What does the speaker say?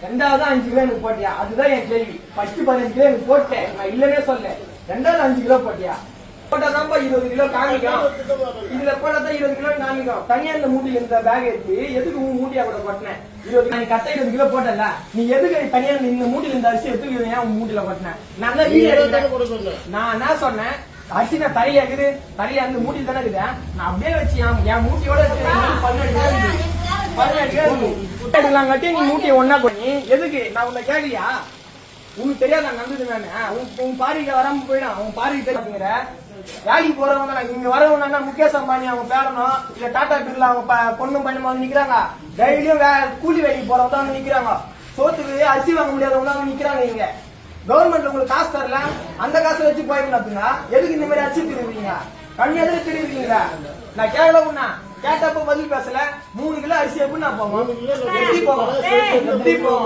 ரெண்டாவது 5 கிலோ எனக்கு போட்டியா? அதுதான் என் கேள்வி. ஃபர்ஸ்ட் 15 கிலோ எனக்கு போட்டேன், நான் இல்லவே சொல்ல. ரெண்டாவது 5 கிலோ போட்டியா? போட்டாதான் 20 கிலோ காமிக்கும். இதுல போட்டாதான் 20 கிலோ காமிக்கும். தனியா இந்த மூட்டையில இந்த பேக் எடுத்து எதுக்கு உன் மூட்டையா கூட கொட்டினேன்? 20 கரெக்டா 20 கிலோ போட்டல, நீ எதுக்கு தனியா இந்த மூட்டையில இந்த அரிசி எதுக்கு ஏன் உன் மூட்டையில கொட்டினேன்? நான் தான் வீடியோ எடுக்கிறேன். நான் என்ன சொன்னேன், அரிசி நான் தலையா இருக்குது, தலையா அந்த மூட்டையில தானே இருக்குது. நான் அப்படியே வச்சு என் மூட்டையோட கட்டி நீ மூட்டையை ஒன்னா பண்ணி எதுக்கு? நான் உன்னை கேட்கலையா? உனக்கு தெரியாத நான் நம்புது நானு. உன் பாரிக்க வராம போயிடும். உன் பாரிக்கு தெரியுங்கிற வேலைக்கு போறவங்க இங்க வரவங்க முகேஷ் அம்பானி அவங்க பேரணும், இல்ல டாடா பிர்லா அவங்க பொண்ணும் பண்ணும் வந்து நிக்கிறாங்க. டெய்லியும் கூலி வேலைக்கு போறவங்க தான் வந்து நிக்கிறாங்க. சோத்துக்கு அரிசி வாங்க முடியாதவங்க தான் நிக்கிறாங்க. இங்க கவர்மெண்ட் உங்களுக்கு காசு தரல, அந்த காசை வச்சு போயிருந்தாங்க. எதுக்கு இந்த மாதிரி அரிசி திருடுறீங்க? கண்ணு எதிர திருடுறீங்க. நான் கேட்கல உண்ணா, கேட்டப்ப பதில் பேசல. 3 கிலோ அரிசி எப்படி நான் போவோம்? எப்படி போவோம்?